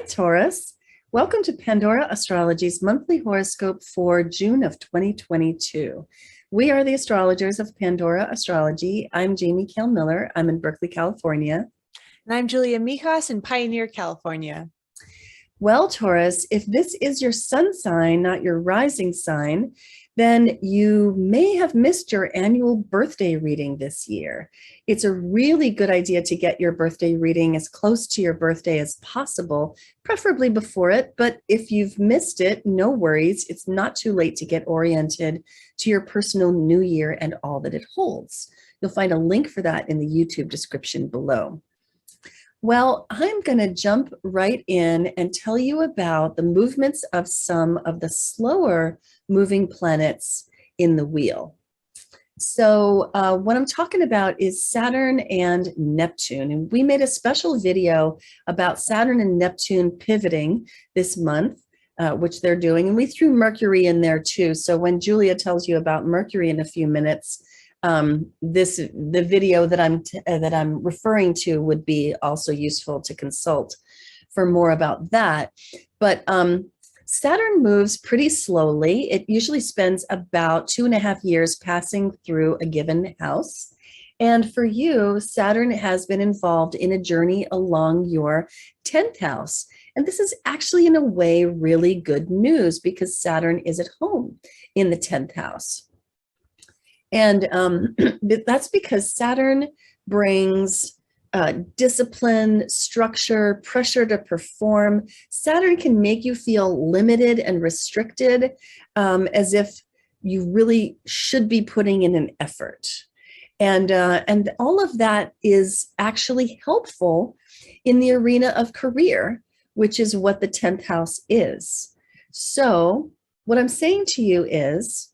Taurus. Welcome to Pandora Astrology's monthly horoscope for June of 2022. We are the astrologers of Pandora Astrology. I'm Jamie Kale Miller. I'm in Berkeley, California. And I'm Julia Mijas in Pioneer, California. Well, Taurus, if this is your sun sign, not your rising sign, then you may have missed your annual birthday reading this year. It's a really good idea to get your birthday reading as close to your birthday as possible, preferably before it. But if you've missed it, no worries. It's not too late to get oriented to your personal new year and all that it holds. You'll find a link for that in the YouTube description below. Well, I'm going to jump right in and tell you about the movements of some of the slower moving planets in the wheel. So what I'm talking about is Saturn and Neptune. And we made a special video about Saturn and Neptune pivoting this month, which they're doing. And we threw Mercury in there too. So when Julia tells you about Mercury in a few minutes, the video that I'm referring to would be also useful to consult for more about that. But Saturn moves pretty slowly. It usually spends about 2.5 years passing through a given house. And for you, Saturn has been involved in a journey along your 10th house. And this is actually, in a way, really good news because Saturn is at home in the 10th house. And that's because Saturn brings discipline, structure, pressure to perform. Saturn can make you feel limited and restricted, as if you really should be putting in an effort. And all of that is actually helpful in the arena of career, which is what the 10th house is. So what I'm saying to you is,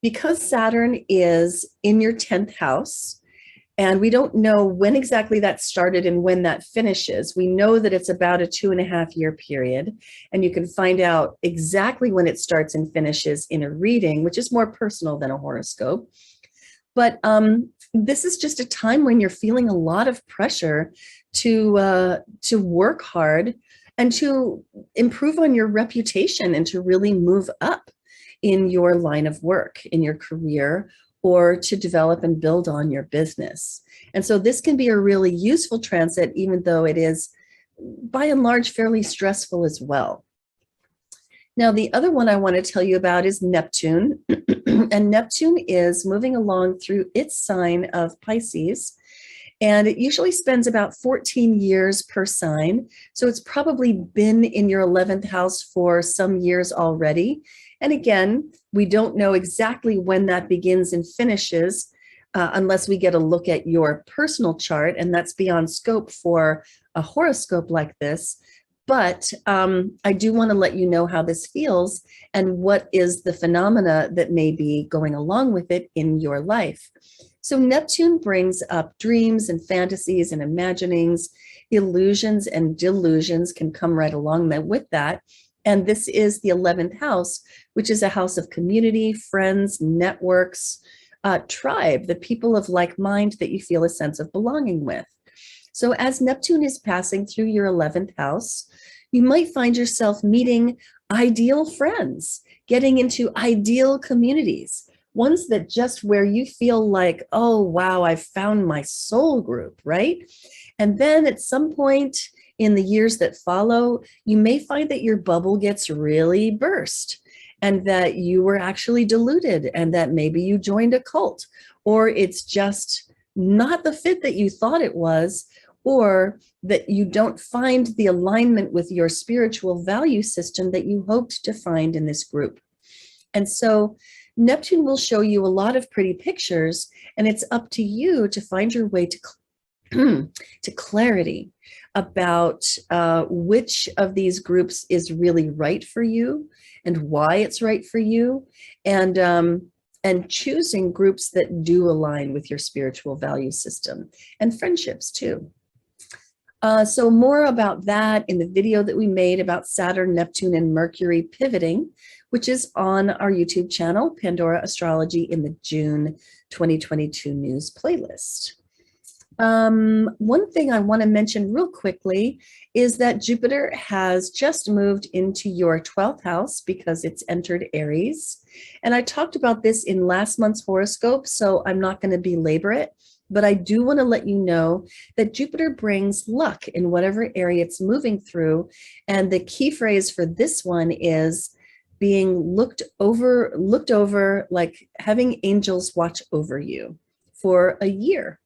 because Saturn is in your 10th house, and we don't know when exactly that started and when that finishes. We know that it's about a 2.5 year period, and you can find out exactly when it starts and finishes in a reading, which is more personal than a horoscope. But this is just a time when you're feeling a lot of pressure to work hard and to improve on your reputation and to really move up in your line of work, in your career, or to develop and build on your business. And so this can be a really useful transit, even though it is, by and large, fairly stressful as well. Now, the other one I want to tell you about is Neptune. And Neptune is moving along through its sign of Pisces. And it usually spends about 14 years per sign. So it's probably been in your 11th house for some years already. And again, we don't know exactly when that begins and finishes unless we get a look at your personal chart, and that's beyond scope for a horoscope like this. But I do want to let you know how this feels and what is the phenomena that may be going along with it in your life. So Neptune brings up dreams and fantasies and imaginings. Illusions and delusions can come right along with that. And this is the 11th house, which is a house of community, friends, networks, tribe, the people of like mind that you feel a sense of belonging with. So as Neptune is passing through your 11th house, you might find yourself meeting ideal friends, getting into ideal communities, ones that just where you feel like, oh, wow, I've found my soul group, right? And then at some point in the years that follow, you may find that your bubble gets really burst and that you were actually deluded and that maybe you joined a cult, or it's just not the fit that you thought it was, or that you don't find the alignment with your spiritual value system that you hoped to find in this group. And so Neptune will show you a lot of pretty pictures, and it's up to you to find your way to clarity about which of these groups is really right for you and why it's right for you, and choosing groups that do align with your spiritual value system, and friendships too. So more about that in the video that we made about Saturn, Neptune, and Mercury pivoting, which is on our YouTube channel, Pandora Astrology, in the June 2022 news playlist. One thing I want to mention real quickly is that Jupiter has just moved into your 12th house because it's entered Aries. And I talked about this in last month's horoscope, so I'm not going to belabor it. But I do want to let you know that Jupiter brings luck in whatever area it's moving through. And the key phrase for this one is being looked over, like having angels watch over you for a year.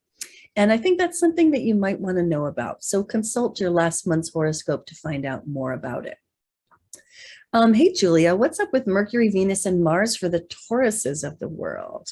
And I think that's something that you might want to know about. So consult your last month's horoscope to find out more about it. Hey, Julia, what's up with Mercury, Venus, and Mars for the Tauruses of the world?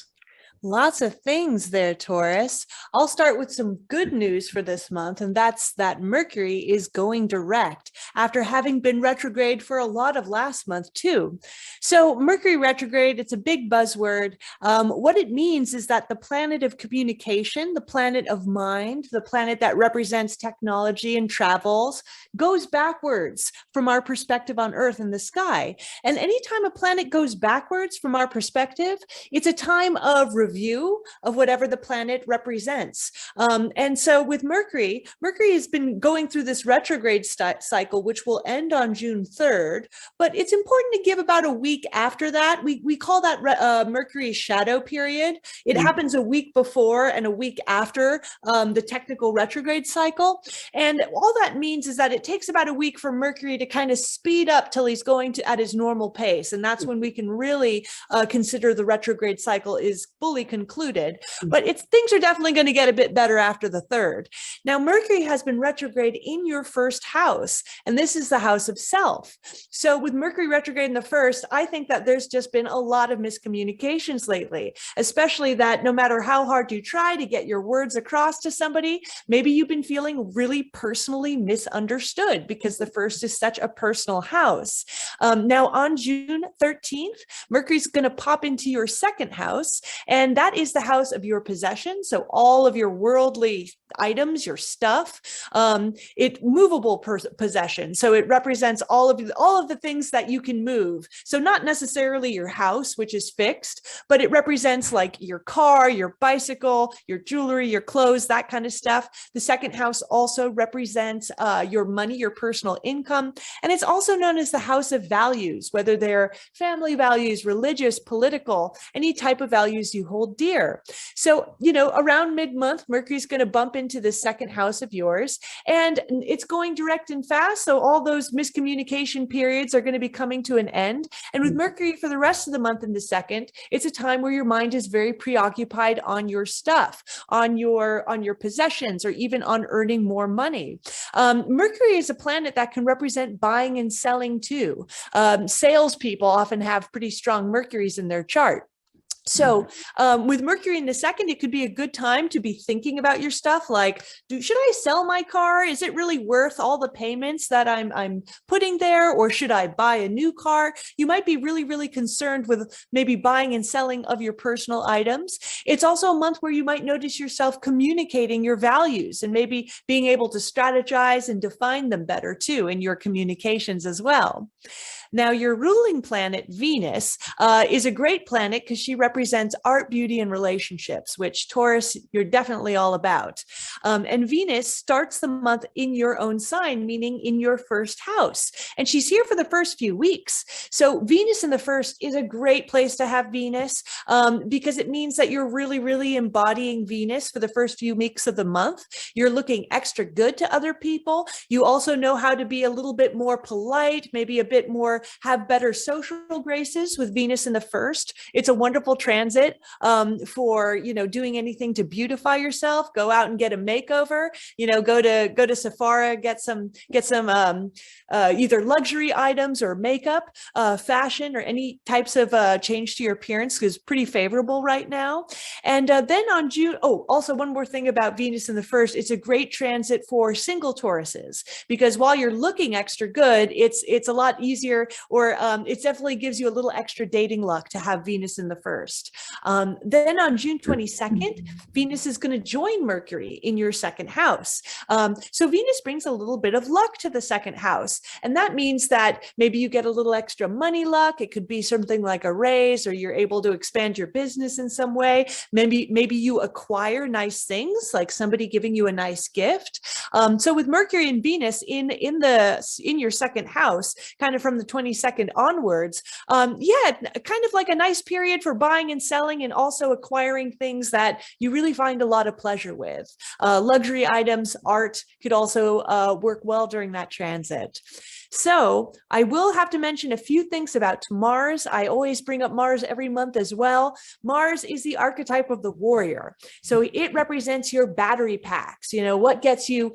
Lots of things there, Taurus. I'll start with some good news for this month, and that's that Mercury is going direct after having been retrograde for a lot of last month too. So Mercury retrograde, it's a big buzzword. What it means is that the planet of communication, the planet of mind, the planet that represents technology and travels, goes backwards from our perspective on Earth and the sky. And anytime a planet goes backwards from our perspective, it's a time of review of whatever the planet represents. And so with Mercury has been going through this retrograde cycle, which will end on June 3rd, but it's important to give about a week after that. We call that Mercury's shadow period. It happens a week before and a week after the technical retrograde cycle. And all that means is that it takes about a week for Mercury to kind of speed up till he's going to at his normal pace. And that's when we can really consider the retrograde cycle is fully concluded, but things are definitely going to get a bit better after the 3rd. Now, Mercury has been retrograde in your 1st house, and this is the house of self. So with Mercury retrograde in the 1st, I think that there's just been a lot of miscommunications lately, especially that no matter how hard you try to get your words across to somebody, maybe you've been feeling really personally misunderstood because the 1st is such a personal house. Now on June 13th, Mercury's going to pop into your 2nd house, and that is the house of your possessions. So all of your worldly items, your stuff, movable possession. So it represents all of the things that you can move. So not necessarily your house, which is fixed, but it represents like your car, your bicycle, your jewelry, your clothes, that kind of stuff. The 2nd house also represents your money, your personal income. And it's also known as the house of values, whether they're family values, religious, political, any type of values you hold dear. So, around mid-month, Mercury's going to bump into the 2nd house of yours, and it's going direct and fast. So all those miscommunication periods are going to be coming to an end. And with Mercury for the rest of the month in the 2nd, it's a time where your mind is very preoccupied on your stuff, on your possessions, or even on earning more money. Mercury is a planet that can represent buying and selling too. Salespeople often have pretty strong Mercuries in their chart. So with Mercury in the 2nd, it could be a good time to be thinking about your stuff like, should I sell my car? Is it really worth all the payments that I'm putting there? Or should I buy a new car? You might be really, really concerned with maybe buying and selling of your personal items. It's also a month where you might notice yourself communicating your values and maybe being able to strategize and define them better too in your communications as well. Now, your ruling planet, Venus, is a great planet because she represents art, beauty, and relationships, which Taurus, you're definitely all about. And Venus starts the month in your own sign, meaning in your 1st house. And she's here for the first few weeks. So Venus in the 1st is a great place to have Venus because it means that you're really, really embodying Venus for the first few weeks of the month. You're looking extra good to other people. You also know how to be a little bit more polite, maybe a bit more have better social graces with Venus in the 1st. It's a wonderful transit for, doing anything to beautify yourself, go out and get a makeover, go to Sephora, get some either luxury items or makeup, fashion, or any types of change to your appearance is pretty favorable right now. And then on June, also one more thing about Venus in the 1st, it's a great transit for single Tauruses, because while you're looking extra good, it's a lot easier it definitely gives you a little extra dating luck to have Venus in the first. Then on June 22nd, Venus is going to join Mercury in your second house. So Venus brings a little bit of luck to the second house. And that means that maybe you get a little extra money luck. It could be something like a raise, or you're able to expand your business in some way. Maybe you acquire nice things, like somebody giving you a nice gift. So with Mercury and Venus in your second house, kind of from the 22nd onwards, kind of like a nice period for buying and selling, and also acquiring things that you really find a lot of pleasure with. Luxury items, art could also work well during that transit. So I will have to mention a few things about Mars. I always bring up Mars every month as well. Mars is the archetype of the warrior. So it represents your battery packs. You know, what gets you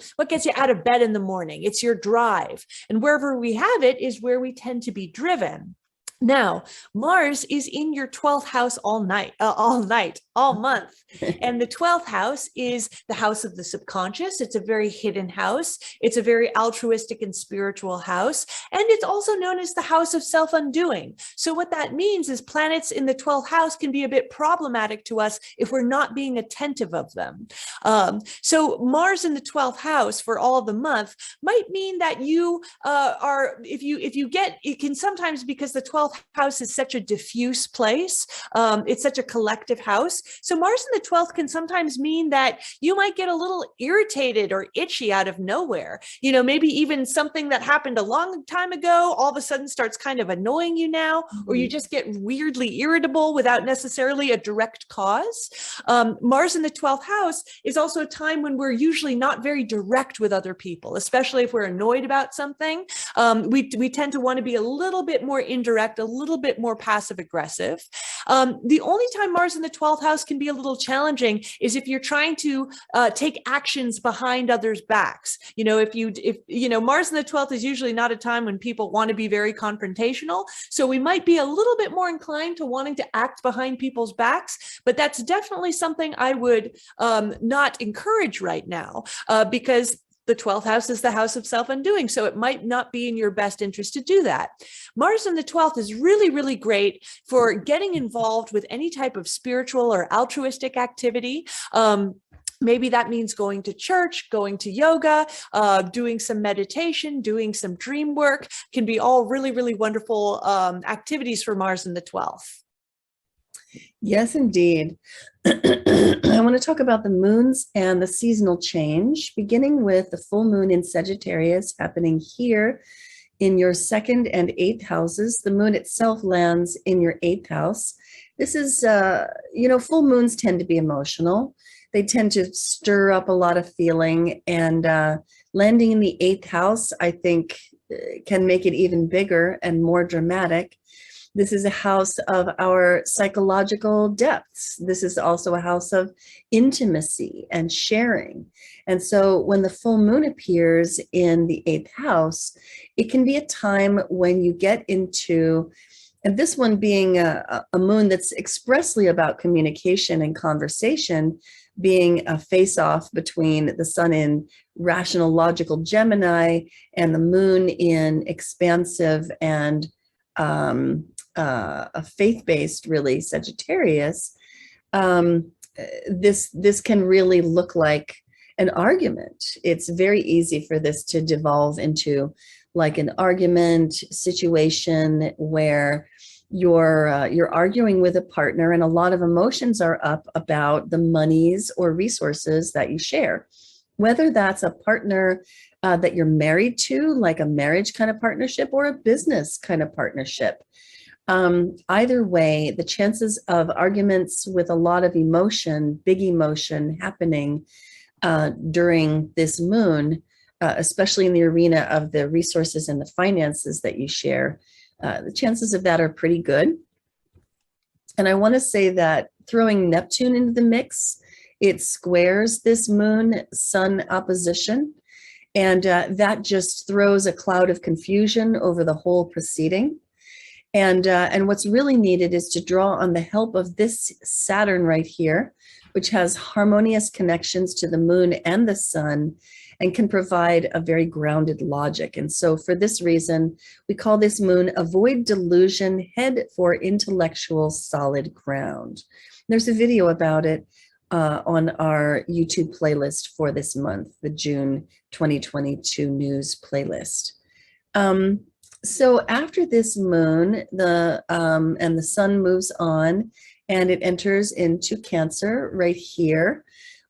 out of bed in the morning? It's your drive. And wherever we have it is where we tend to be driven. Now, Mars is in your 12th house all month. And the 12th house is the house of the subconscious. It's a very hidden house. It's a very altruistic and spiritual house. And it's also known as the house of self-undoing. So what that means is planets in the 12th house can be a bit problematic to us if we're not being attentive of them. So Mars in the 12th house for all of the month might mean that you it can sometimes, because the 12th house is such a diffuse place. It's such a collective house. So Mars in the 12th can sometimes mean that you might get a little irritated or itchy out of nowhere. You know, maybe even something that happened a long time ago all of a sudden starts kind of annoying you now, or you just get weirdly irritable without necessarily a direct cause. Mars in the 12th house is also a time when we're usually not very direct with other people, especially if we're annoyed about something. We tend to want to be a little bit more indirect, a little bit more passive aggressive. The only time Mars in the 12th house can be a little challenging is if you're trying to take actions behind others' backs. You know, if Mars in the 12th is usually not a time when people want to be very confrontational. So we might be a little bit more inclined to wanting to act behind people's backs, but that's definitely something I would not encourage right now, because the 12th house is the house of self-undoing. So it might not be in your best interest to do that. Mars in the 12th is really, really great for getting involved with any type of spiritual or altruistic activity. Maybe that means going to church, going to yoga, doing some meditation, doing some dream work. Can be all really, really wonderful activities for Mars in the 12th. Yes, indeed. I want to talk about the moons and the seasonal change, beginning with the full moon in Sagittarius happening here in your second and eighth houses. The moon itself lands in your eighth house. This is, full moons tend to be emotional. They tend to stir up a lot of feeling, and landing in the eighth house, I think, can make it even bigger and more dramatic. This is a house of our psychological depths. This is also a house of intimacy and sharing. And so when the full moon appears in the eighth house, it can be a time when you get into, and this one being a moon that's expressly about communication and conversation, being a face-off between the sun in rational, logical Gemini and the moon in expansive and a faith-based, really, Sagittarius. This can really look like an argument. It's very easy for this to devolve into like an argument situation where you're arguing with a partner and a lot of emotions are up about the monies or resources that you share, whether that's a partner that you're married to, like a marriage kind of partnership, or a business kind of partnership. Either way, the chances of arguments with a lot of emotion, big emotion happening during this moon, especially in the arena of the resources and the finances that you share, the chances of that are pretty good. And I want to say that throwing Neptune into the mix, it squares this moon-sun opposition. And that just throws a cloud of confusion over the whole proceeding. And what's really needed is to draw on the help of this Saturn right here, which has harmonious connections to the moon and the sun, and can provide a very grounded logic. And so for this reason, we call this moon avoid delusion, head for intellectual solid ground. There's a video about it on our YouTube playlist for this month, the June 2022 news playlist. So after this moon, and the sun moves on and it enters into Cancer right here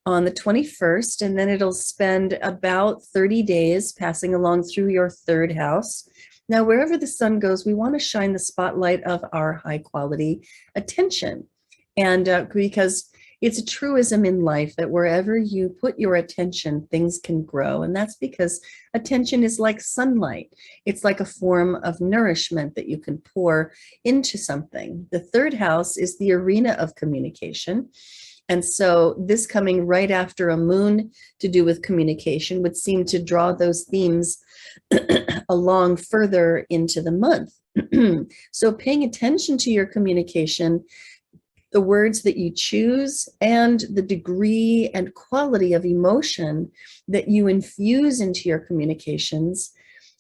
on the 21st, and then it'll spend about 30 days passing along through your third house. Now, wherever the sun goes, we want to shine the spotlight of our high quality attention. And because it's a truism in life that wherever you put your attention, things can grow. And that's because attention is like sunlight. It's like a form of nourishment that you can pour into something. The third house is the arena of communication. And so this coming right after a moon to do with communication would seem to draw those themes along further into the month. So paying attention to your communication, the words that you choose, and the degree and quality of emotion that you infuse into your communications,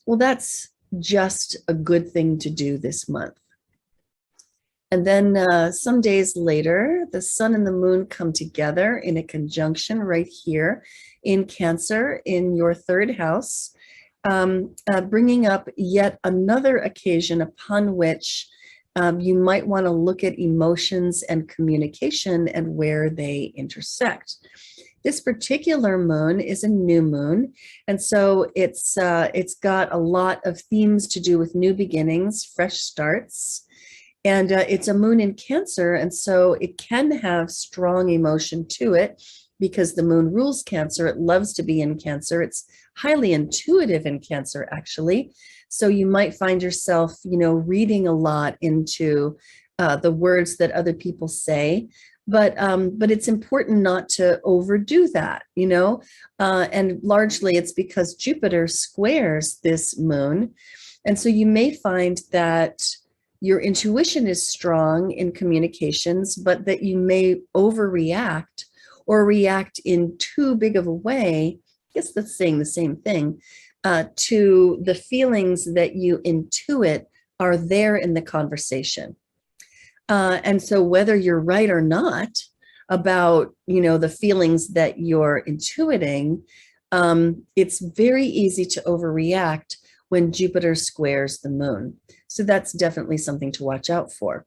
well, that's just a good thing to do this month. And then some days later, the sun and the moon come together in a conjunction right here in Cancer in your third house, bringing up yet another occasion upon which you might want to look at emotions and communication and where they intersect. This particular moon is a new moon, and so it's got a lot of themes to do with new beginnings, fresh starts. And it's a moon in Cancer, and so it can have strong emotion to it because the moon rules Cancer. It loves to be in Cancer. It's highly intuitive in Cancer, actually. So you might find yourself, reading a lot into the words that other people say. But it's important not to overdo that, and largely it's because Jupiter squares this moon. And so you may find that your intuition is strong in communications, but that you may overreact or react in too big of a way. I guess that's saying the same thing, to the feelings that you intuit are there in the conversation. And so whether you're right or not about, the feelings that you're intuiting, it's very easy to overreact when Jupiter squares the moon. So that's definitely something to watch out for.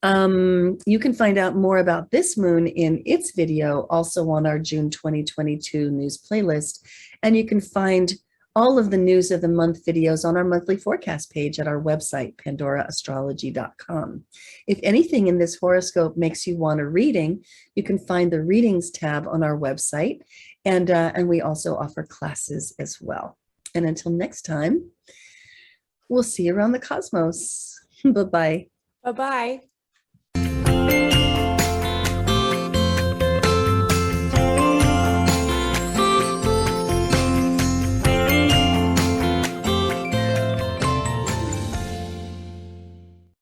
You can find out more about this moon in its video, also on our June 2022 news playlist. And you can find all of the news of the month videos on our monthly forecast page at our website, pandoraastrology.com. If anything in this horoscope makes you want a reading, you can find the readings tab on our website. And we also offer classes as well. And until next time, we'll see you around the cosmos. Bye-bye. Bye-bye.